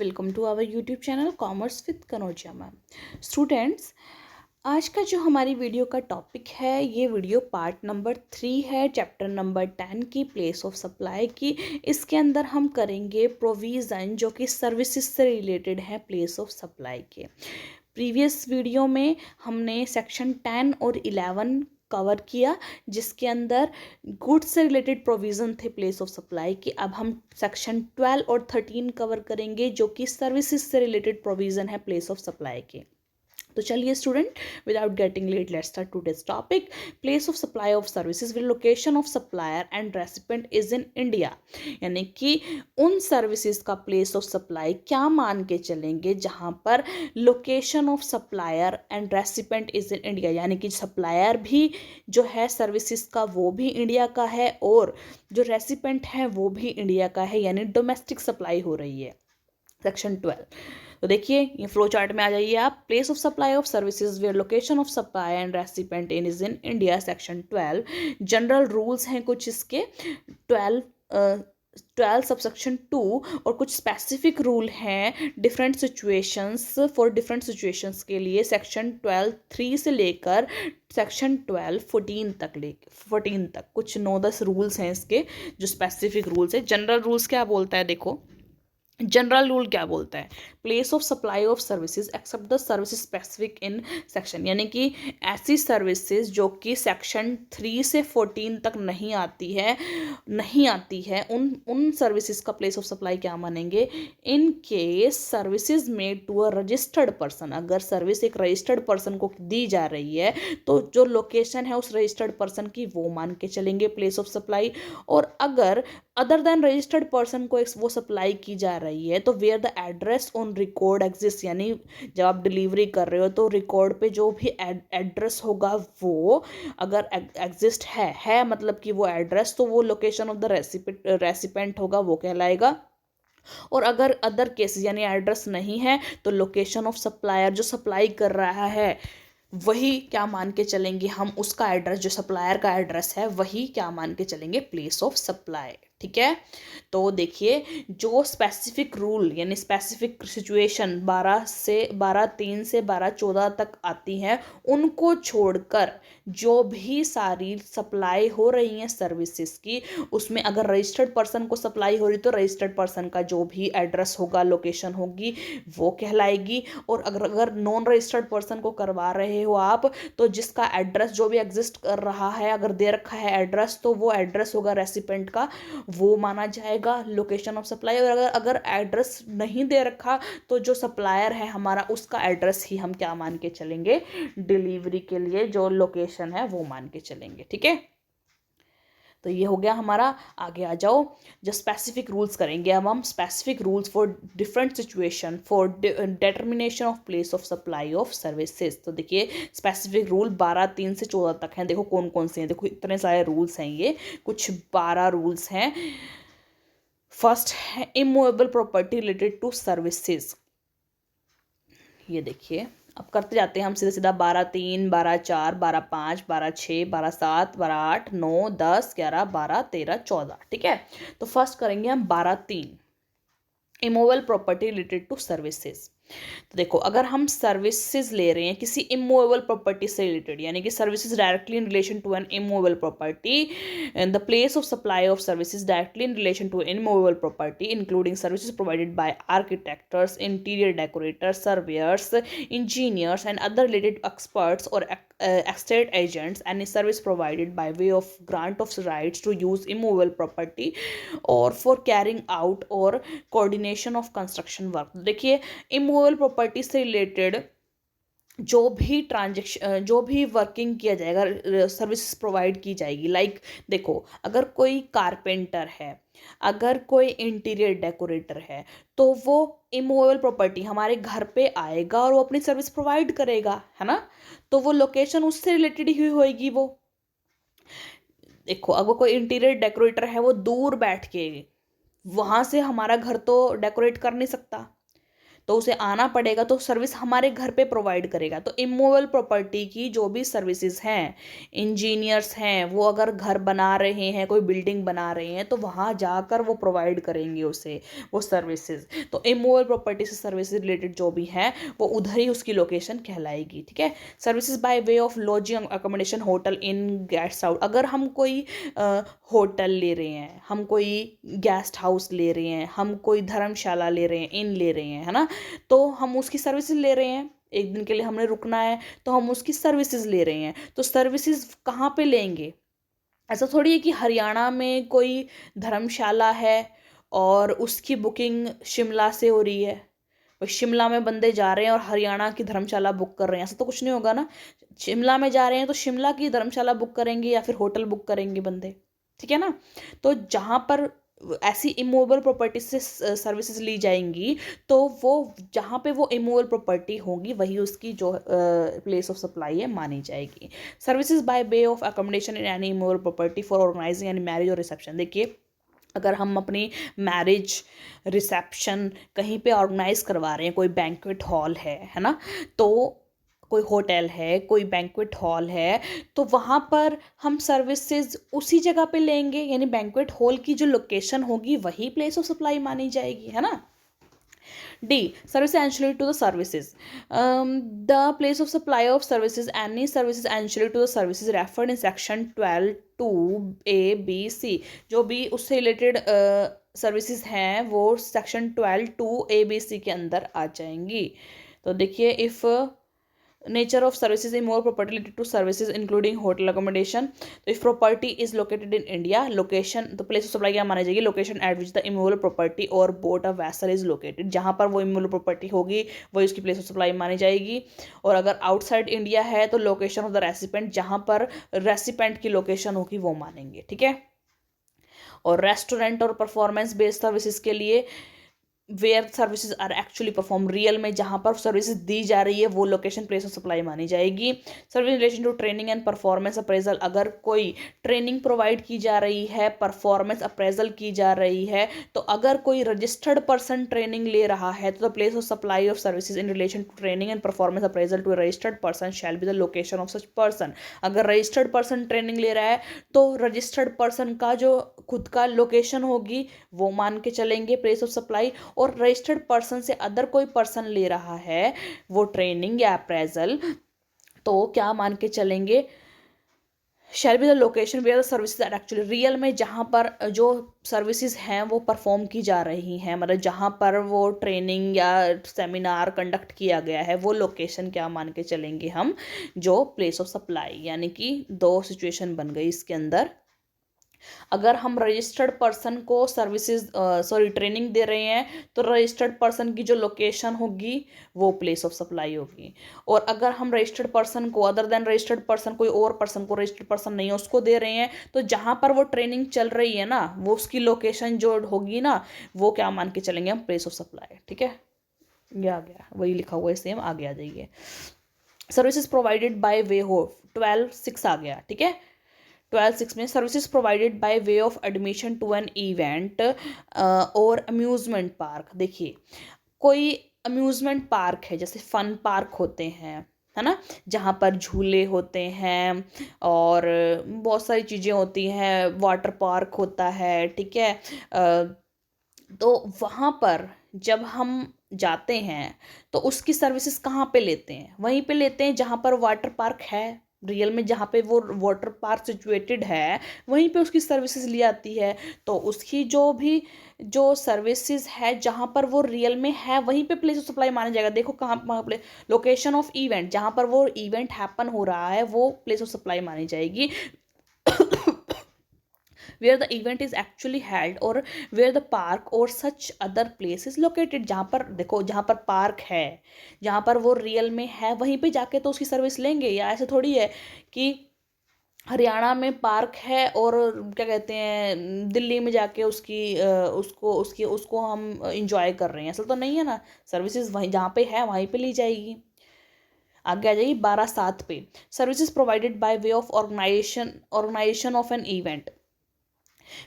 Welcome to our YouTube channel commerce with Kanaujia ma'am. Students, आज का जो हमारी वीडियो का टॉपिक है, ये वीडियो पार्ट नंबर 3 है, चैप्टर नंबर 10 की प्लेस ऑफ सप्लाई की। इसके अंदर हम करेंगे प्रोविज़न जो कि सर्विसेज से रिलेटेड है प्लेस ऑफ सप्लाई के। प्रीवियस वीडियो में हमने सेक्शन 10 और 11 कवर किया, जिसके अंदर गुड्स से रिलेटेड प्रोविज़न थे प्लेस ऑफ सप्लाई की। अब हम सेक्शन 12 और 13 कवर करेंगे जो कि सर्विसेज से रिलेटेड प्रोविज़न है प्लेस ऑफ सप्लाई के। तो चलिए student, without getting let let's start today's topic. Place of supply of services with location of supplier and recipient is in India. यानी कि उन सर्विसेज का प्लेस ऑफ सप्लाई क्या मान के चलेंगे जहां पर location of supplier and recipient is in India, यानी कि सप्लायर भी जो है सर्विसेज का वो भी इंडिया का है और जो रेसिपिएंट है वो भी इंडिया का है, यानी डोमेस्टिक सप्लाई हो रही है। सेक्शन 12। तो देखिए, ये फ्लो चार्ट में आ जाइए आप। Place of supply of services where location of supply and recipient is in India, section 12। General rules हैं कुछ इसके 12 सबसेक्शन 2 और कुछ स्पेसिफिक रूल हैं different situations for different situations के लिए। सेक्शन 12(3) से लेकर सेक्शन 12(14) तक कुछ 9-10 रूल्स हैं इसके, जो स्पेसिफिक रूल्स है। जनरल रूल्स क्या बोलता है, देखो जनरल रूल क्या बोलता है। Place of supply of services except the services specific in section, यानी कि ऐसी सर्विसेज जो कि सेक्शन 3 से 14 तक नहीं आती है उन सर्विसेज का प्लेस ऑफ सप्लाई क्या मानेंगे। In case services made to a registered person, अगर सर्विस एक रजिस्टर्ड पर्सन को दी जा रही है तो जो लोकेशन है उस रजिस्टर्ड पर्सन की वो मान के चलेंगे प्लेस ऑफ सप्लाई। और अगर अदर देन रजिस्टर्ड पर्सन को वो सप्लाई की जा रही है तो where the address on record exist, यानी जब आप डिलीवरी कर रहे हो तो रिकॉर्ड पे जो भी एड्रेस होगा वो अगर एग्जिस्ट है मतलब कि वो एड्रेस, तो वो लोकेशन ऑफ द रेसिपेंट होगा, वो कहलाएगा। और अगर अदर केसेस यानी एड्रेस नहीं है तो लोकेशन ऑफ सप्लायर, जो सप्लाई कर रहा है वही क्या मान के चलेंगे हम, उसका एड्रेस जो सप्लायर का एड्रेस है वही क्या मान के चलेंगे प्लेस ऑफ सप्लाई। ठीक है, तो देखिए जो स्पेसिफिक रूल यानी स्पेसिफिक सिचुएशन 12(3) से 12(14) तक आती हैं, उनको छोड़कर जो भी सारी सप्लाई हो रही हैं सर्विसेज की, उसमें अगर रजिस्टर्ड पर्सन को सप्लाई हो रही तो रजिस्टर्ड पर्सन का जो भी एड्रेस होगा, लोकेशन होगी, वो कहलाएगी। और अगर नॉन रजिस्टर्ड पर्सन को करवा रहे हो आप तो जिसका एड्रेस जो भी एग्जिस्ट कर रहा है, अगर दे रखा है एड्रेस, तो वो एड्रेस होगा रेसिपेंट का, वो माना जाएगा लोकेशन ऑफ सप्लाई। और अगर एड्रेस नहीं दे रखा तो जो सप्लायर है हमारा उसका एड्रेस ही हम क्या मान के चलेंगे, डिलीवरी के लिए जो लोकेशन है वो मान के चलेंगे। ठीक है, तो ये हो गया हमारा। आगे आ जाओ, जो स्पेसिफिक रूल्स करेंगे अब हम। Specific rules for different situation for determination of place of supply of services. तो देखिए स्पेसिफिक रूल 12(3) से 14 तक हैं। देखो कौन कौन से हैं, देखो इतने सारे रूल्स हैं, ये कुछ 12 रूल्स हैं। फर्स्ट है immovable property related to services. ये देखिए, अब करते जाते हैं हम सीधा सीधा। 12(3), 12(4), 12(5), 12(6), 12(7), 12(8), 9, 10, 11, 12, 13, 14। ठीक है, तो फर्स्ट करेंगे हम 12(3), immovable property related to services. तो देखो, अगर हम सर्विसेज ले रहे हैं किसी इमूवेबल प्रॉपर्टी से रिलेटेड, यानी कि services directly in relation to an immovable property, and the place of supply of services directly in relation to immovable property including services provided by architects, interior decorators, surveyors, engineers and other related experts और estate agents, any service provided by way of grant of rights to use immovable property or for carrying out or coordination of construction work। देखिए immovable property से related जो भी transaction, जो भी working किया जाएगा, services provide की जाएगी। लाइक देखो, अगर कोई कारपेंटर है, अगर कोई इंटीरियर डेकोरेटर है, तो वो इमूवेबल प्रॉपर्टी हमारे घर पे आएगा और वो अपनी सर्विस प्रोवाइड करेगा, है ना। तो वो लोकेशन उससे रिलेटेड ही होएगी। वो देखो, अगर कोई इंटीरियर डेकोरेटर है वो दूर बैठ के वहाँ से हमारा घर तो डेकोरेट कर नहीं सकता, तो उसे आना पड़ेगा, तो सर्विस हमारे घर पे प्रोवाइड करेगा। तो इमूवेबल प्रॉपर्टी की जो भी सर्विसेज हैं, इंजीनियर्स हैं, वो अगर घर बना रहे हैं, कोई बिल्डिंग बना रहे हैं, तो वहाँ जाकर वो प्रोवाइड करेंगे उसे वो सर्विसेज। तो इमूवेबल प्रॉपर्टी से सर्विसेज रिलेटेड जो भी है वो उधर ही उसकी लोकेशन कहलाएगी। ठीक है। Services by way of lodging accommodation hotel in guest house, अगर हम कोई होटल ले रहे हैं, हम कोई गेस्ट हाउस ले रहे हैं, हम कोई धर्मशाला ले रहे हैं, इन ले रहे हैं, है ना, तो हम उसकी सर्विसेज ले रहे हैं, एक दिन के लिए हमने रुकना है तो हम उसकी सर्विसेज ले रहे हैं। तो सर्विसेज कहाँ पे लेंगे? ऐसा थोड़ी है कि हरियाणा में कोई धर्मशाला है और उसकी बुकिंग शिमला से हो रही है, और शिमला में बंदे जा रहे हैं और हरियाणा की धर्मशाला बुक कर रहे हैं, ऐसा तो कुछ नहीं होगा ना। शिमला में जा रहे हैं तो शिमला की धर्मशाला बुक करेंगे या फिर होटल बुक करेंगे बंदे। ठीक है ना। तो जहाँ पर ऐसी इमूवेबल प्रॉपर्टी से सर्विसेज ली जाएंगी, तो वो जहाँ पे वो इमूवेबल प्रॉपर्टी होगी वही उसकी जो प्लेस ऑफ सप्लाई है मानी जाएगी। Services by way of accommodation in any immovable property for organizing any marriage और रिसेप्शन। देखिए, अगर हम अपनी मैरिज रिसेप्शन कहीं पे ऑर्गेनाइज करवा रहे हैं, कोई बैंक्वेट हॉल है ना, तो कोई होटल है, कोई बैंक्वेट हॉल है, तो वहाँ पर हम सर्विसेज उसी जगह पे लेंगे, यानी बैंक्वेट हॉल की जो लोकेशन होगी वही प्लेस ऑफ सप्लाई मानी जाएगी, है ना। D. Services ancillary to the services. The place of supply of services, any services ancillary to the services referred in section 12 to A, B, C. जो भी उससे रिलेटेड सर्विसेज हैं वो section 12 two A, B, C के अंदर आ जाएंगी। तो देखिए, if nature of services in more property related to services including hotel accommodation. तो if property is located in India, location तो place of supply क्या मानी जाएगी? location at which the immovable property or boat or vessel is located, जहाँ पर वो immovable property होगी वही उसकी place of supply मानी जाएगी। और अगर outside India है तो location of the recipient, जहाँ पर recipient की location होगी वो मानेंगे। ठीक है। और रेस्टोरेंट और परफॉर्मेंस बेस्ड सर्विसेज के लिए where services are actually perform, real में जहाँ पर सर्विसेज दी जा रही है वो लोकेशन प्लेस ऑफ सप्लाई मानी जाएगी। Service relation to training and performance appraisal, अगर कोई ट्रेनिंग प्रोवाइड की जा रही है, परफॉर्मेंस अप्रेजल की जा रही है, तो अगर कोई रजिस्टर्ड पर्सन ट्रेनिंग ले रहा है तो the place of supply of services in relation to training and performance appraisal to registered person shall be the location of such person. अगर रजिस्टर्ड पर्सन ट्रेनिंग ले रहा है तो रजिस्टर्ड पर्सन का जो खुद का लोकेशन होगी वो मान के चलेंगे प्लेस ऑफ सप्लाई। और रजिस्टर्ड पर्सन से अदर कोई पर्सन ले रहा है वो ट्रेनिंग या अप्रेजल, तो क्या मान के चलेंगे? Shall be the location where the services are actually, real में जहाँ पर जो सर्विसेज हैं वो परफॉर्म की जा रही हैं, मतलब जहाँ पर वो ट्रेनिंग या सेमिनार कंडक्ट किया गया है वो लोकेशन क्या मान के चलेंगे हम? जो प्लेस ऑफ सप्लाई। यानी कि दो सिचुएशन बन गई इसके अंदर। अगर हम रजिस्टर्ड पर्सन को सर्विसेज ट्रेनिंग दे रहे हैं तो रजिस्टर्ड पर्सन की जो लोकेशन होगी वो प्लेस ऑफ सप्लाई होगी। और अगर हम रजिस्टर्ड पर्सन को अदर देन रजिस्टर्ड पर्सन, कोई और पर्सन को, रजिस्टर्ड पर्सन नहीं है उसको दे रहे हैं, तो जहाँ पर वो ट्रेनिंग चल रही है ना वो उसकी लोकेशन जो होगी ना वो क्या मान के चलेंगे हम? Place of supply. ठीक है। ये आ गया, वही लिखा हुआ है सेम, आगे आ जाइए। सर्विसेज प्रोवाइडेड बाय वे हो 12(6) आ गया। ठीक है। 12(6) में services provided by way of admission to an event और अम्यूजमेंट पार्क। देखिए, कोई अम्यूजमेंट पार्क है, जैसे फन पार्क होते हैं, है ना, जहाँ पर झूले होते हैं और बहुत सारी चीज़ें होती हैं, वाटर पार्क होता है। ठीक है। तो वहाँ पर जब हम जाते हैं तो उसकी सर्विसेज कहाँ पे लेते हैं? वहीं पे लेते हैं जहाँ पर वाटर पार्क है, रियल में जहाँ पे वो वाटर पार्क सिचुएटेड है वहीं पे उसकी सर्विसेज ली आती है। तो उसकी जो भी जो सर्विसेज है जहाँ पर वो रियल में है वहीं पे प्लेस ऑफ सप्लाई माना जाएगा। देखो कहाँ प्ले लोकेशन ऑफ इवेंट, जहाँ पर वो इवेंट हैपन हो रहा है वो प्लेस ऑफ सप्लाई मानी जाएगी। where the event is actually held or where the park or such other place is located, जहाँ पर देखो जहाँ पर पार्क है, जहाँ पर वो रियल में है वहीं पे जाके तो उसकी सर्विस लेंगे। या ऐसे थोड़ी है कि हरियाणा में पार्क है और क्या कहते हैं दिल्ली में जाके उसको हम इंजॉय कर रहे हैं, ऐसा तो नहीं है ना। सर्विसेज वहीं जहाँ पे है वहीं पे ली जाएगी। आगे आ जाइए 12(7) पे, services provided by way of organization of an event.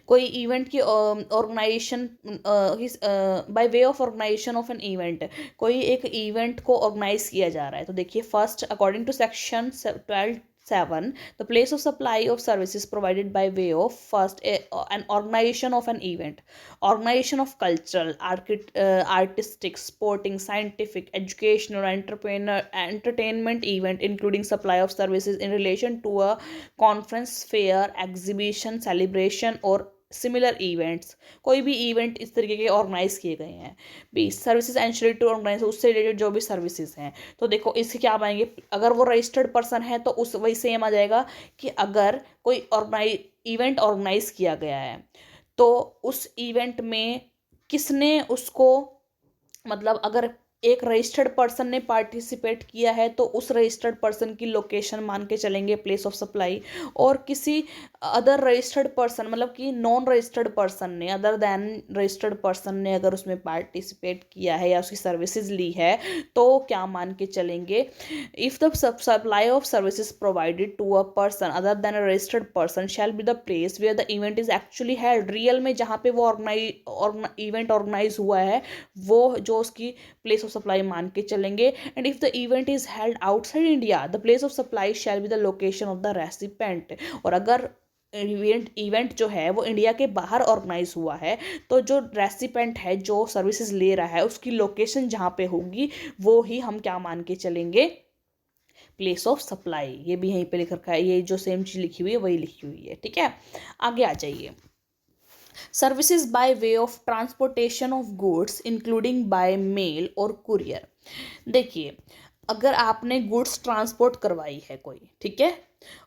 कोई इवेंट की organization, by way of organization of an event, कोई एक इवेंट को ऑर्गेनाइज किया जा रहा है। तो देखिए first, according to section 12(7), the place of supply of services provided by way of first an organization of an event, organization of cultural, artistic, sporting, scientific, educational, entertainment event, including supply of services in relation to a conference, fair, exhibition, celebration और similar events, कोई भी event इस तरीके के organise किए गए हैं। B, services एंशर्ड to organise, उससे रिलेटेड जो भी सर्विसेज हैं। तो देखो इसके क्या आएंगे, अगर वो रजिस्टर्ड पर्सन है तो उस वही सेम आ जाएगा कि अगर कोई इवेंट ऑर्गेनाइज किया गया है तो उस इवेंट में किसने उसको, मतलब अगर एक रजिस्टर्ड पर्सन ने पार्टिसिपेट किया है तो उस रजिस्टर्ड पर्सन की लोकेशन मान के चलेंगे प्लेस ऑफ सप्लाई, और किसी अदर रजिस्टर्ड पर्सन, मतलब कि नॉन रजिस्टर्ड पर्सन ने, अदर देन रजिस्टर्ड पर्सन ने अगर उसमें पार्टिसिपेट किया है या उसकी सर्विसेज ली है तो क्या मान के चलेंगे, if the supply of services provided to a person other than a registered person shall be the place where the event is actually held, real में जहाँ पे वो इवेंट ऑर्गेनाइज हुआ है वो जो उसकी प्लेस ऑफ सप्लाई मान के चलेंगे। And if the event is held outside India the place of supply shall be the location of the recipient, और अगर इवेंट जो है वो इंडिया के बाहर ऑर्गेनाइज हुआ है तो जो रेसिपेंट है जो सर्विसेज ले रहा है उसकी लोकेशन जहाँ पे होगी वो ही हम क्या मान के चलेंगे, प्लेस ऑफ सप्लाई। ये भी यहीं पे लिख रखा है, ये जो सेम चीज़ लिखी हुई है वही लिखी हुई है, ठीक है। आगे आ जाइए, services by way of transportation of goods including by mail और कुरियर। देखिए अगर आपने गुड्स ट्रांसपोर्ट करवाई है कोई, ठीक है,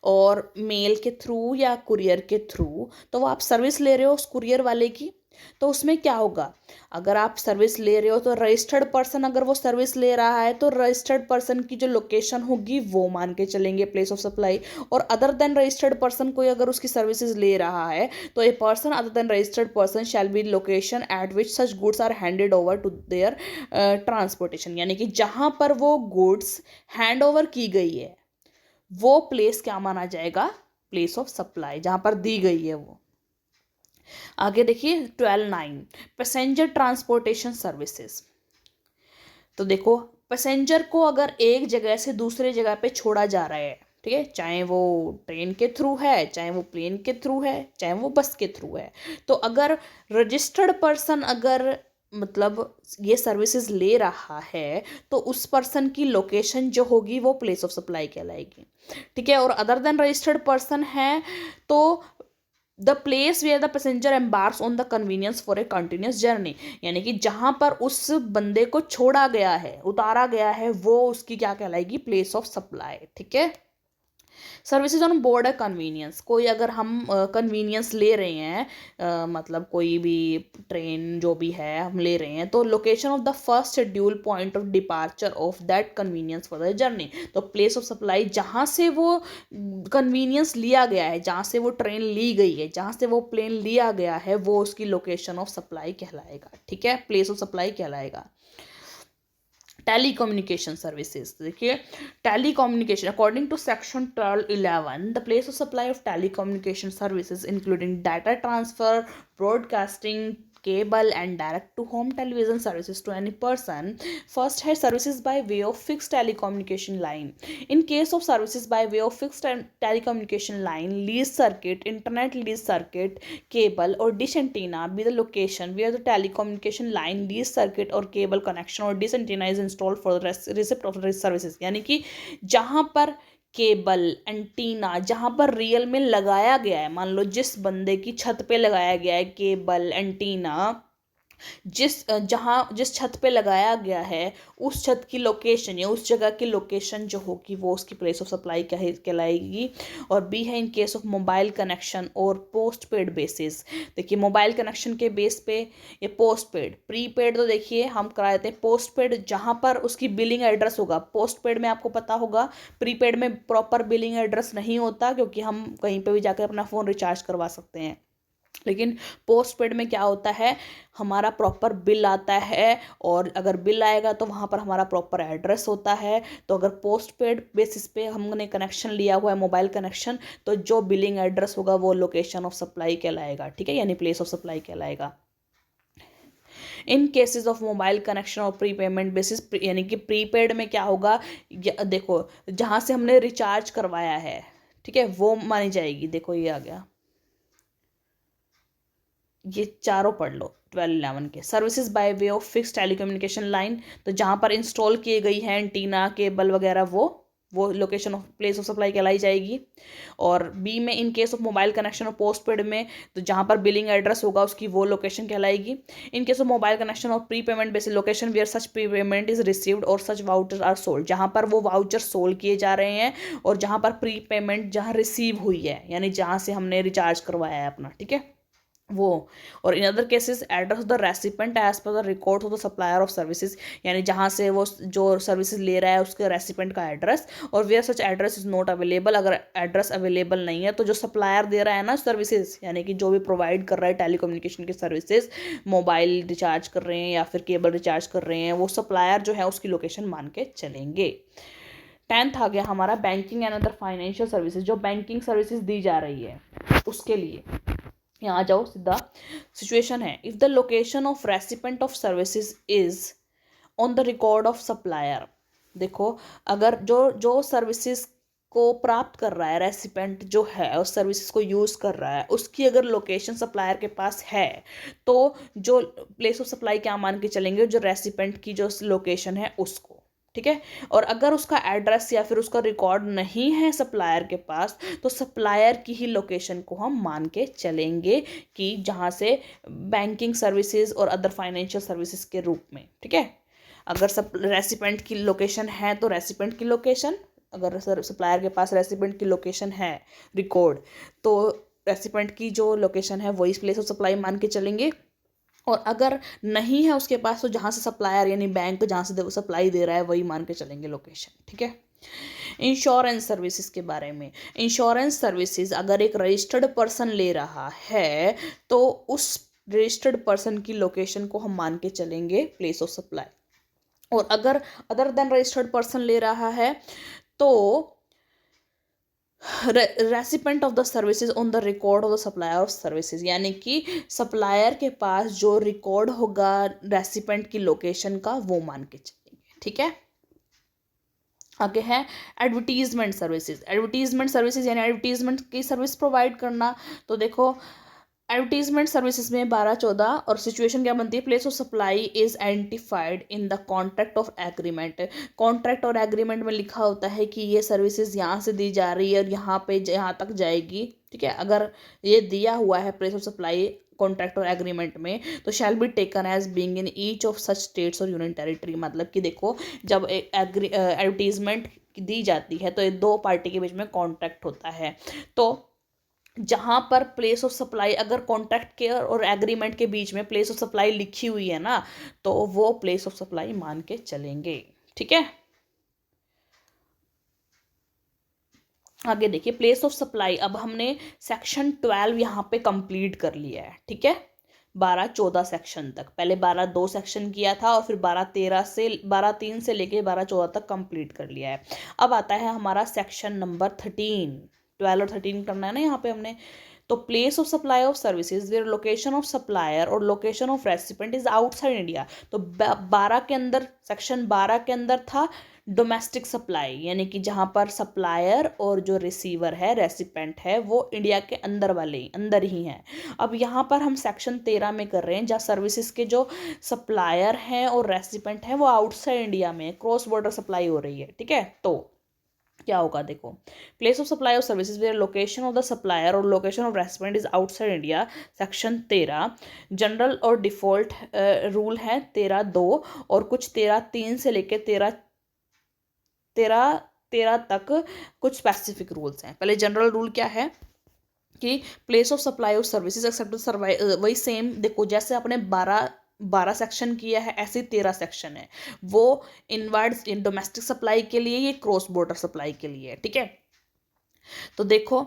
और मेल के थ्रू या कुरियर के थ्रू, तो वो आप सर्विस ले रहे हो उस कुरियर वाले की, तो उसमें क्या होगा, अगर आप सर्विस ले रहे हो तो रजिस्टर्ड पर्सन अगर वो सर्विस ले रहा है तो रजिस्टर्ड पर्सन की जो लोकेशन होगी वो मान के चलेंगे प्लेस ऑफ सप्लाई, और अदर देन रजिस्टर्ड पर्सन कोई अगर उसकी सर्विसेज ले रहा है तो a person other than registered person shall be location at which such goods are handed over to their transportation, यानी कि जहाँ पर वो गुड्स हैंड ओवर की गई है वो प्लेस क्या माना जाएगा, प्लेस ऑफ सप्लाई, जहाँ पर दी गई है वो। आगे देखिए 12(9), पैसेंजर ट्रांसपोर्टेशन सर्विसेज। तो देखो पैसेंजर को अगर एक जगह से दूसरे जगह पे छोड़ा जा रहा है, ठीक है, चाहे वो ट्रेन के थ्रू है, चाहे वो प्लेन के थ्रू है, चाहे वो बस के थ्रू है, तो अगर रजिस्टर्ड पर्सन अगर मतलब ये सर्विसेज ले रहा है तो उस पर्सन की लोकेशन जो होगी वो प्लेस ऑफ सप्लाई कहलाएगी, ठीक है। और अदर देन रजिस्टर्ड पर्सन है तो the place where the passenger embarks on the conveyance for a continuous journey, यानी कि जहाँ पर उस बंदे को छोड़ा गया है, उतारा गया है, वो उसकी क्या कहलाएगी, प्लेस ऑफ सप्लाई, ठीक है। सर्विसेज ऑन बोर्ड है कन्वीनियंस, कोई अगर हम कन्वीनियंस ले रहे हैं, मतलब कोई भी ट्रेन जो भी है हम ले रहे हैं, तो location of the first schedule point of departure of that convenience for the journey, तो प्लेस ऑफ सप्लाई जहाँ से वो कन्वीनियंस लिया गया है, जहाँ से वो ट्रेन ली गई है, जहाँ से वो प्लेन लिया गया है, वो उसकी लोकेशन ऑफ सप्लाई कहलाएगा, ठीक है, प्लेस ऑफ सप्लाई कहलाएगा। टेलीकम्युनिकेशन सर्विसेज, देखिए telecommunication according to section 12(11) the place of supply of telecommunication services including data transfer, broadcasting, cable and direct to home television services to any person. First है services by way of fixed telecommunication line. In case of services by way of fixed telecommunication line, lease circuit, internet lease circuit, cable or dish antenna be the location where the telecommunication line, lease circuit or cable connection or dish antenna is installed for the receipt of the services, यानी कि जहाँ पर cable antenna जहाँ पर real में लगाया गया है, मान लो जिस बंदे की छत पे लगाया गया है केबल एंटीना, जिस छत पे लगाया गया है उस छत की लोकेशन या उस जगह की लोकेशन जो होगी वो उसकी प्लेस ऑफ सप्लाई कहलाएगी। और बी है इन केस ऑफ मोबाइल कनेक्शन और पोस्ट पेड बेसिस, देखिए मोबाइल कनेक्शन के बेस पे ये पोस्ट पेड, प्रीपेड तो देखिए हम करा देते हैं, पोस्ट पेड जहाँ पर उसकी बिलिंग एड्रेस होगा, पोस्ट पेड में आपको पता होगा, प्रीपेड में प्रॉपर बिलिंग एड्रेस नहीं होता क्योंकि हम कहीं पर भी जाकर अपना फ़ोन रिचार्ज करवा सकते हैं, लेकिन पोस्ट पेड में क्या होता है, हमारा प्रॉपर बिल आता है, और अगर बिल आएगा तो वहाँ पर हमारा प्रॉपर एड्रेस होता है। तो अगर पोस्ट पेड बेसिस पे हमने कनेक्शन लिया हुआ है मोबाइल कनेक्शन, तो जो बिलिंग एड्रेस होगा वो लोकेशन ऑफ सप्लाई कहलाएगा, ठीक है, यानी प्लेस ऑफ सप्लाई कहलाएगा। इन केसेस ऑफ मोबाइल कनेक्शन और प्री पेमेंट बेसिस, यानी कि प्रीपेड में क्या होगा, देखो जहाँ से हमने रिचार्ज करवाया है, ठीक है, वो मानी जाएगी। देखो ये आ गया, ये चारों पढ़ लो 12-11 के। Services by way of fix telecommunication line, तो जहाँ पर इंस्टॉल की गई है एंटीना केबल वगैरह, वो location of place of supply कहलाई जाएगी। और बी में इन केस ऑफ मोबाइल कनेक्शन और पोस्ट पेड में, तो जहाँ पर बिलिंग एड्रेस होगा उसकी वो लोकेशन कहलाएगी। In case of mobile connection और pre payment basis location where such pre payment is received और सच वाउचर आर सोल्ड, जहाँ पर वो वाउचर सोल्ड किए जा रहे हैं और जहाँ पर प्री पेमेंट जहाँ रिसीव हुई है, यानी जहाँ से हमने रिचार्ज करवाया है अपना, ठीक है, वो। और in other cases address of the recipient as per the record of the supplier of services, यानी जहाँ से वो जो सर्विसेज ले रहा है उसके रेसिपेंट का एड्रेस। और where such address is not available, अगर एड्रेस अवेलेबल नहीं है तो जो सप्लायर दे रहा है ना सर्विसेज, यानी कि जो भी प्रोवाइड कर रहा है टेलीकम्युनिकेशन की सर्विसेज, मोबाइल रिचार्ज कर रहे हैं या फिर केबल रिचार्ज कर रहे हैं, वो सप्लायर जो है उसकी लोकेशन मान के चलेंगे। 10th आ गया हमारा banking and other financial services, जो बैंकिंग सर्विसेज दी जा रही है उसके लिए। यहाँ आ जाओ सीधा, सिचुएशन है, if the location of recipient of services is on the record of supplier. देखो अगर जो सर्विसेज को प्राप्त कर रहा है, रेसिपेंट जो है उस सर्विसेज को यूज़ कर रहा है, उसकी अगर लोकेशन सप्लायर के पास है, तो जो प्लेस ऑफ सप्लाई क्या मान के चलेंगे, जो रेसिपेंट की जो लोकेशन है उसको, ठीक है। और अगर उसका एड्रेस या फिर उसका रिकॉर्ड नहीं है सप्लायर के पास, तो सप्लायर की ही लोकेशन को हम मान के चलेंगे कि जहाँ से बैंकिंग सर्विसेज और अदर फाइनेंशियल सर्विसेज के रूप में, ठीक है। अगर सब रेसिपेंट की लोकेशन है तो रेसिपेंट की लोकेशन, अगर सप्लायर के पास रेसिपेंट की लोकेशन है रिकॉर्ड, तो रेसिपेंट की जो लोकेशन है वही प्लेस ऑफ सप्लाई मान के चलेंगे। और अगर नहीं है उसके पास, तो जहाँ से सप्लायर यानी बैंक जहाँ से सप्लाई दे रहा है वही मान के चलेंगे लोकेशन, ठीक है। इंश्योरेंस सर्विसेज के बारे में, इंश्योरेंस सर्विसेज अगर एक रजिस्टर्ड पर्सन ले रहा है तो उस रजिस्टर्ड पर्सन की लोकेशन को हम मान के चलेंगे प्लेस ऑफ सप्लाई। और अगर अदर देन रजिस्टर्ड पर्सन ले रहा है तो recipient of the services on the record of the supplier of services, यानी कि सप्लायर के पास जो रिकॉर्ड होगा रेसिपेंट की लोकेशन का वो मान के चलेंगे, ठीक है। आगे है एडवर्टीजमेंट सर्विसेज, एडवर्टीजमेंट सर्विसेज यानी एडवर्टीजमेंट की सर्विस प्रोवाइड करना। तो देखो एडवर्टीजमेंट सर्विसेज में 12-14 और सिचुएशन क्या बनती है, place of supply is identified in the contract of agreement. Contract और एग्रीमेंट में लिखा होता है कि ये सर्विसेज यहाँ से दी जा रही है और यहाँ पे यहाँ तक जाएगी, ठीक है। अगर ये दिया हुआ है प्लेस ऑफ सप्लाई कॉन्ट्रैक्ट और एग्रीमेंट में, तो shall be taken as being in each of such states और यूनियन टेरिटरी। मतलब कि देखो जब एक एडवर्टीजमेंट दी जाती है तो ये दो पार्टी के बीच में कॉन्ट्रैक्ट होता है, तो जहाँ पर प्लेस ऑफ सप्लाई अगर कॉन्ट्रैक्ट के और एग्रीमेंट के बीच में प्लेस ऑफ सप्लाई लिखी हुई है ना, तो वो प्लेस ऑफ सप्लाई मान के चलेंगे, ठीक है। आगे देखिए प्लेस ऑफ सप्लाई, अब हमने सेक्शन 12 यहाँ पे कंप्लीट कर लिया है, ठीक है। 12-14 सेक्शन तक, पहले 12-2 सेक्शन किया था और फिर 12-3 से लेके 12-14 तक कंप्लीट कर लिया है। अब आता है हमारा सेक्शन नंबर 13, 12 और 13 करना है ना यहाँ पे हमने। तो place of supply of services where location of supplier और location of recipient is outside India. तो 12 के अंदर, सेक्शन 12 के अंदर था डोमेस्टिक सप्लाई, यानी कि जहाँ पर सप्लायर और जो रिसीवर है रेसिपेंट है वो इंडिया के अंदर वाले अंदर ही हैं। अब यहाँ पर हम सेक्शन 13 में कर रहे हैं जहाँ सर्विसेज के जो सप्लायर हैं और रेसिपेंट हैं वो आउटसाइड इंडिया में क्रॉस बॉर्डर सप्लाई हो रही है, ठीक है। तो क्या होगा देखो, place of supply of services where location of the supplier और location of recipient is outside India, section 13। General और डिफॉल्ट रूल है 13(2) और कुछ 13(3) से लेकर 13 तक कुछ स्पेसिफिक रूल्स हैं। पहले जनरल रूल क्या है कि place of supply of services except वही सेम, देखो जैसे आपने 12 सेक्शन किया है ऐसे 13 सेक्शन है, वो इनवर्ड्स इन डोमेस्टिक सप्लाई के लिए, ये क्रॉस बॉर्डर सप्लाई के लिए, ठीक है। तो देखो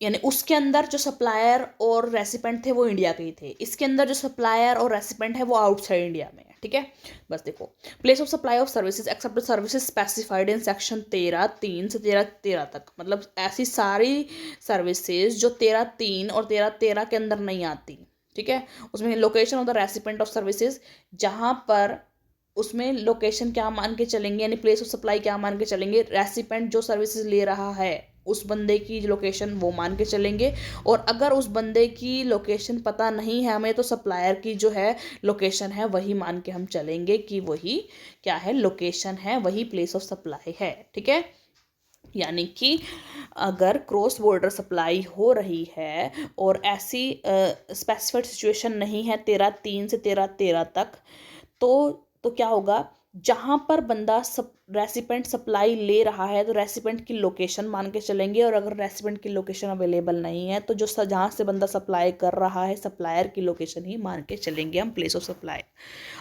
यानी उसके अंदर जो सप्लायर और रेसिपेंट थे वो इंडिया के ही थे, इसके अंदर जो सप्लायर और रेसिपेंट है वो आउटसाइड इंडिया में है। ठीक है, बस देखो, place of supply of services except services specified in section 13(3) से 13(13) तक, मतलब ऐसी सारी सर्विसेज जो 13(3) और 13(13) के अंदर नहीं आती। ठीक है, उसमें location of the recipient of services, जहाँ पर उसमें लोकेशन क्या मान के चलेंगे, यानी प्लेस ऑफ सप्लाई क्या मान के चलेंगे, रेसिपेंट जो सर्विसेज ले रहा है उस बंदे की लोकेशन वो मान के चलेंगे। और अगर उस बंदे की लोकेशन पता नहीं है हमें, तो सप्लायर की जो है लोकेशन है वही मान के हम चलेंगे कि वही क्या है, लोकेशन है, वही प्लेस ऑफ सप्लाई है। ठीक है, यानी कि अगर क्रॉस बॉर्डर सप्लाई हो रही है और ऐसी स्पेसिफाइड सिचुएशन नहीं है 13(3) से 13(13) तक, तो क्या होगा, जहाँ पर बंदा रेसिपेंट सप्लाई ले रहा है तो रेसिपेंट की लोकेशन मान के चलेंगे, और अगर रेसिपेंट की लोकेशन अवेलेबल नहीं है तो जो जहाँ से बंदा सप्लाई कर रहा है सप्लायर की लोकेशन ही मान के चलेंगे हम प्लेस ऑफ सप्लाई।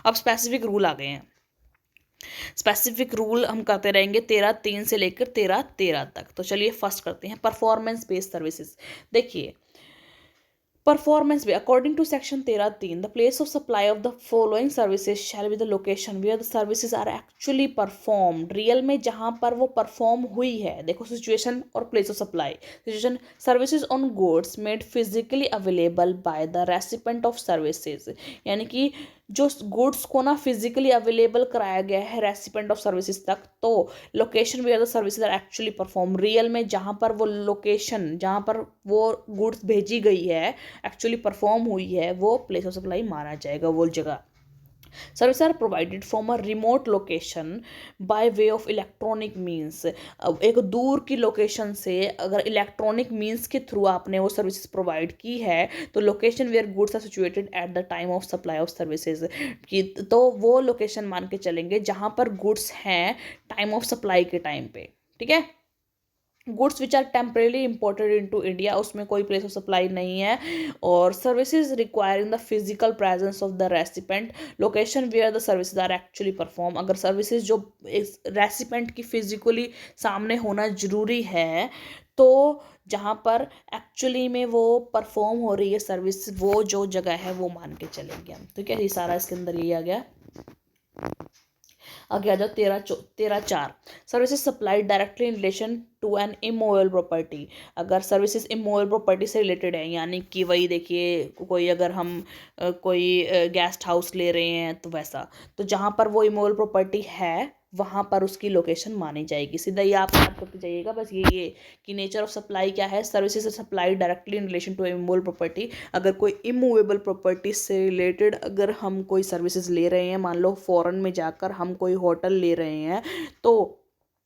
अब स्पेसिफिक रूल आ गए हैं, स्पेसिफिक रूल हम करते रहेंगे 13(3) से लेकर 13(13) तक। तो चलिए फर्स्ट करते हैं परफॉर्मेंस बेस्ड सर्विसेज। देखिए, परफॉर्मेंस भी according to section 13(3) the place of supply of the following services shall be the location where the services are actually performed, real में जहाँ पर वो परफॉर्म हुई है। देखो सिचुएशन और place of supply. Situation, services on goods made physically available by the recipient of services, यानी कि जो गुड्स को ना फिजिकली अवेलेबल कराया गया है रेसिपेंट ऑफ सर्विसेज तक। तो location where the services are actually perform, real में जहाँ पर वो लोकेशन, जहाँ पर वो गुड्स भेजी गई है एक्चुअली परफॉर्म हुई है, वो प्लेस ऑफ सप्लाई माना जाएगा वो जगह। Service are provided from a remote location by way of electronic means, एक दूर की लोकेशन से अगर इलेक्ट्रॉनिक मीन्स के थ्रू आपने वो सर्विसेज प्रोवाइड की है तो location where goods are situated at the time of supply of services की, तो वो लोकेशन मान के चलेंगे जहाँ पर गुड्स हैं टाइम ऑफ सप्लाई के टाइम पे। ठीक है, goods which are temporarily imported into India, उसमें कोई प्लेस ऑफ सप्लाई नहीं है। और services requiring the physical presence of the recipient, location where the services are actually perform, अगर सर्विसेज जो रेसिपेंट की फिजिकली सामने होना जरूरी है तो जहाँ पर एक्चुअली में वो परफॉर्म हो रही है सर्विस, वो जो जगह है वो मान के चलेंगे हम। तो क्या ये सारा इसके अंदर ये आ गया। आगे आ जाओ 13(4) services supplied directly in relation to an immovable property, अगर सर्विसेज इमोवेबल प्रॉपर्टी से रिलेटेड है, यानी कि वही देखिए कोई अगर हम कोई गेस्ट हाउस ले रहे हैं तो वैसा, तो जहाँ पर वो इमोवेबल प्रॉपर्टी है वहाँ पर उसकी लोकेशन मानी जाएगी। सीधा ये आप याद करते जाइएगा बस ये कि नेचर ऑफ सप्लाई क्या है, services supply directly in relation to immovable property, अगर कोई इमूवेबल प्रॉपर्टी से रिलेटेड अगर हम कोई सर्विसेज ले रहे हैं, मान लो फॉरेन में जाकर हम कोई होटल ले रहे हैं तो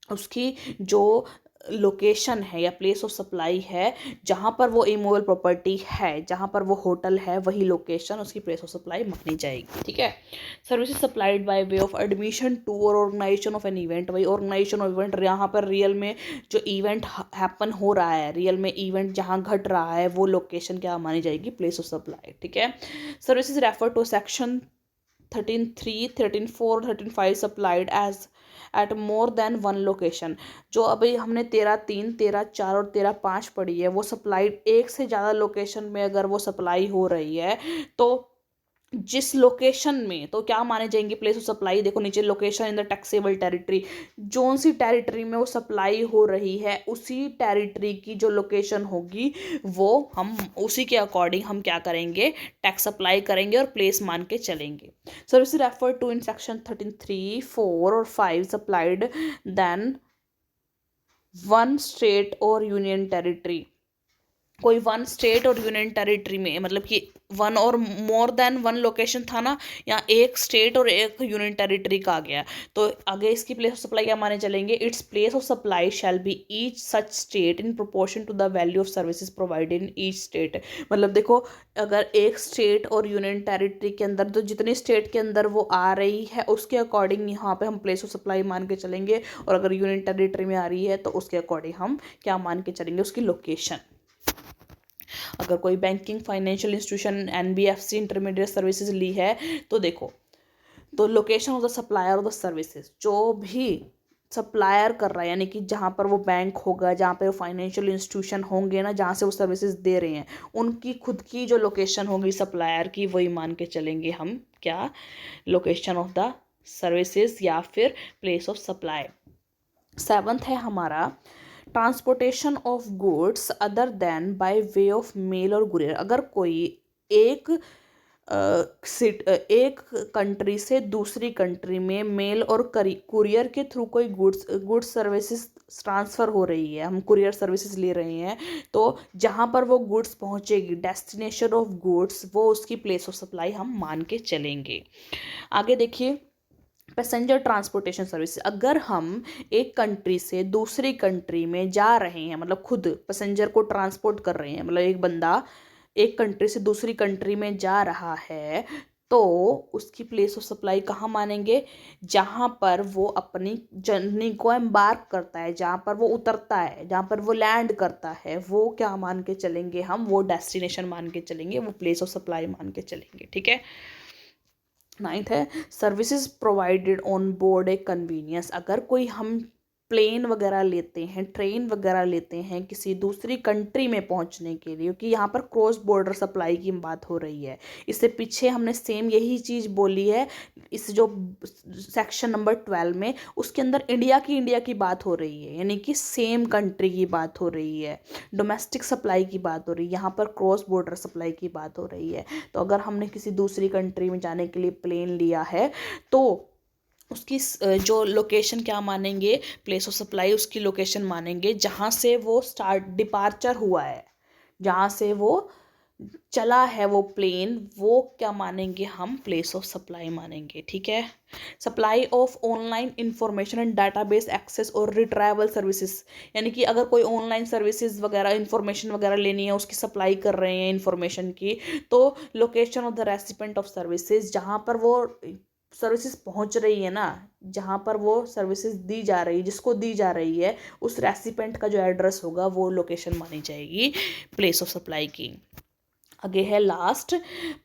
उसकी जो लोकेशन है या प्लेस ऑफ सप्लाई है जहाँ पर वो इमूवेबल प्रॉपर्टी है, जहाँ पर वो होटल है, वही लोकेशन उसकी प्लेस ऑफ सप्लाई मानी जाएगी। ठीक है, services supplied by way of admission to और ऑर्गेनाइजेशन ऑफ एन इवेंट, वही ऑर्गेनाइजेशन ऑफ इवेंट, यहाँ पर रियल में जो इवेंट हैपन हो रहा है, रियल में इवेंट जहाँ घट रहा है वो लोकेशन क्या मानी जाएगी, प्लेस ऑफ सप्लाई। ठीक है, services refer to section 13(3), 13(4), 13(5) supplied as at more than one location, जो अभी हमने 13(3), 13(4) और 13(5) पढ़ी है वो सप्लाइड एक से ज़्यादा लोकेशन में अगर वो सप्लाई हो रही है तो जिस लोकेशन में, तो क्या माने जाएंगे प्लेस ऑफ सप्लाई। देखो नीचे location in the taxable territory, zone C territory में वो सप्लाई हो रही है उसी टेरिटरी की जो लोकेशन होगी वो हम उसी के अकॉर्डिंग हम क्या करेंगे, टैक्स अप्लाई करेंगे और प्लेस मान के चलेंगे। Service refer to in section 13(3), 4 और 5 सप्लाइड देन वन स्टेट और यूनियन टेरिटरी, कोई वन स्टेट और यूनियन टेरिटरी में, मतलब कि वन और मोर देन वन लोकेशन था ना, या एक स्टेट और एक यूनियन टेरिटरी का आ गया, तो आगे इसकी प्लेस ऑफ सप्लाई क्या माने चलेंगे, it's place of supply shall be each such state in proportion to the value of services provided in each state. मतलब देखो अगर एक स्टेट और यूनियन टेरिटरी के अंदर तो जितनी स्टेट के अंदर वो आ रही है उसके अकॉर्डिंग यहाँ पे हम प्लेस ऑफ सप्लाई मान के चलेंगे, और अगर यूनियन टेरिटरी में आ रही है तो उसके अकॉर्डिंग हम क्या मान के चलेंगे, उसकी लोकेशन। अगर कोई banking financial institution NBFC intermediate services ली है तो देखो, तो location of the supplier of the services, जो भी सप्लायर कर रहा है, यानी कि जहाँ पर वो बैंक होगा, जहाँ पर फाइनेंशियल इंस्टीट्यूशन होंगे ना, जहाँ से वो सर्विसेज दे रहे हैं, उनकी खुद की जो लोकेशन होगी सप्लायर की, वही मान के चलेंगे हम क्या, लोकेशन ऑफ द सर्विसेज या फिर प्लेस ऑफ सप्लाई। 7th है हमारा transportation of goods other than bye way of male और कुरियर। अगर कोई एक एक कंट्री से दूसरी कंट्री में मेल और कुरियर के थ्रू कोई गुड्स सर्विसेज ट्रांसफ़र हो रही है, हम कुरियर सर्विसेज ले रहे हैं, तो जहाँ पर वो गुड्स पहुँचेगी, डेस्टिनेशन ऑफ गुड्स, वो उसकी प्लेस ऑफ सप्लाई हम मान के चलेंगे। आगे देखिए, पैसेंजर ट्रांसपोर्टेशन सर्विस। अगर हम एक कंट्री से दूसरी कंट्री में जा रहे हैं, मतलब खुद पैसेंजर को ट्रांसपोर्ट कर रहे हैं, मतलब एक बंदा एक कंट्री से दूसरी कंट्री में जा रहा है, तो उसकी प्लेस ऑफ सप्लाई कहाँ मानेंगे, जहाँ पर वो अपनी जर्नी को एम्बार्क करता है, जहाँ पर वो उतरता है, जहाँ पर वो लैंड करता है, वो क्या मान के चलेंगे हम, वो डेस्टिनेशन मान के चलेंगे, वो प्लेस ऑफ सप्लाई मान के चलेंगे। ठीक है। 9th है services provided on board A convenience. अगर कोई हम प्लेन वगैरह लेते हैं, ट्रेन वगैरह लेते हैं किसी दूसरी कंट्री में पहुंचने के लिए, क्योंकि यहाँ पर क्रॉस बॉर्डर सप्लाई की बात हो रही है। इससे पीछे हमने सेम यही चीज़ बोली है, इस जो सेक्शन नंबर 12 में, उसके अंदर इंडिया की बात हो रही है, यानी कि सेम कंट्री की बात हो रही है, डोमेस्टिक सप्लाई की बात हो रही है, यहाँ पर क्रॉस बॉर्डर सप्लाई की बात हो रही है। तो अगर हमने किसी दूसरी कंट्री में जाने के लिए प्लेन लिया है, तो उसकी जो लोकेशन क्या मानेंगे, प्लेस ऑफ सप्लाई उसकी लोकेशन मानेंगे, जहाँ से वो डिपार्चर हुआ है, जहाँ से वो चला है वो प्लेन, वो क्या मानेंगे हम, प्लेस ऑफ सप्लाई मानेंगे। ठीक है। Supply of online information and database access और रिट्राइवल सर्विसेज, यानी कि अगर कोई ऑनलाइन सर्विसेज वगैरह, इंफॉर्मेशन वगैरह लेनी है, उसकी सप्लाई कर रहे हैं इंफॉर्मेशन की, तो location of the recipient of services, जहाँ पर वो सर्विसेज पहुंच रही है ना, जहाँ पर वो सर्विसेज दी जा रही है, जिसको दी जा रही है, उस रेसिपेंट का जो एड्रेस होगा, वो लोकेशन मानी जाएगी प्लेस ऑफ सप्लाई की। आगे है last,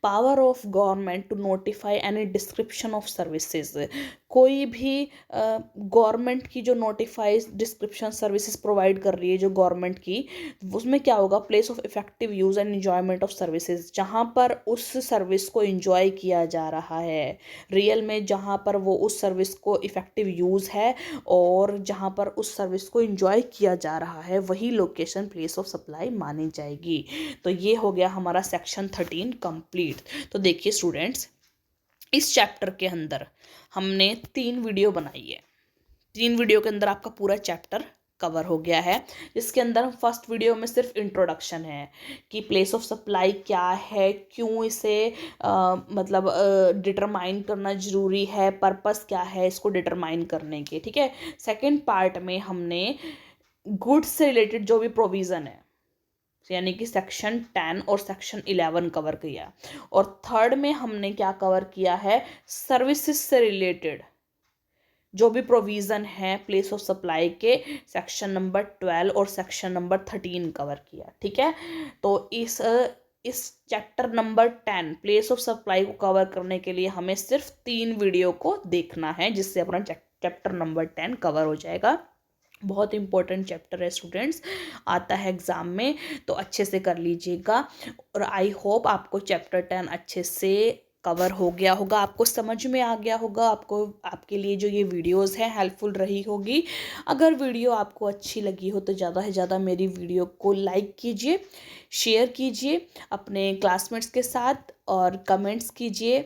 power of government to notify any description of services. कोई भी गवर्नमेंट की जो नोटिफाई डिस्क्रिप्शन सर्विसेज प्रोवाइड कर रही है जो गवर्नमेंट की, उसमें क्या होगा, place of effective use and enjoyment of services, जहाँ पर उस सर्विस को इंजॉय किया जा रहा है, रियल में जहाँ पर वो उस सर्विस को इफेक्टिव यूज़ है और जहाँ पर उस सर्विस को इंजॉय किया जा रहा है, वही लोकेशन प्लेस ऑफ सप्लाई मानी जाएगी। तो ये हो गया हमारा सेक्शन 13 कंप्लीट। तो देखिए स्टूडेंट्स, इस चैप्टर के अंदर हमने 3 वीडियो बनाई है। 3 वीडियो के अंदर आपका पूरा चैप्टर कवर हो गया है, जिसके अंदर हम फर्स्ट वीडियो में सिर्फ इंट्रोडक्शन है कि प्लेस ऑफ सप्लाई क्या है, क्यों इसे मतलब डिटरमाइन करना ज़रूरी है, पर्पस क्या है इसको डिटरमाइन करने के। ठीक है। सेकेंड पार्ट में हमने गुड्स से रिलेटेड जो भी प्रोविज़न है, यानी कि सेक्शन 10 और सेक्शन 11 कवर किया, और थर्ड में हमने क्या कवर किया है, सर्विसेज से रिलेटेड जो भी प्रोविज़न है प्लेस ऑफ सप्लाई के, सेक्शन नंबर 12 और सेक्शन नंबर 13 कवर किया। ठीक है। तो इस chapter number 10 place of supply को कवर करने के लिए हमें सिर्फ 3 वीडियो को देखना है, जिससे अपना चैप्टर नंबर 10 कवर हो जाएगा। बहुत इंपॉर्टेंट चैप्टर है स्टूडेंट्स, आता है एग्ज़ाम में, तो अच्छे से कर लीजिएगा। और आई होप आपको चैप्टर 10 अच्छे से कवर हो गया होगा, आपको समझ में आ गया होगा, आपको आपके लिए जो ये वीडियोस हैं हेल्पफुल रही होगी। अगर वीडियो आपको अच्छी लगी हो तो ज़्यादा से ज़्यादा मेरी वीडियो को लाइक कीजिए, शेयर कीजिए अपने क्लासमेट्स के साथ, और कमेंट्स कीजिए,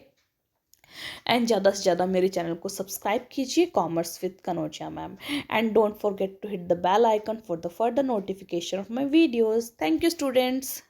एंड ज़्यादा से ज़्यादा मेरे चैनल को सब्सक्राइब कीजिए, commerce with Kanojia ma'am, and don't forget to hit the bell icon for the further notification of my videos. Thank you students.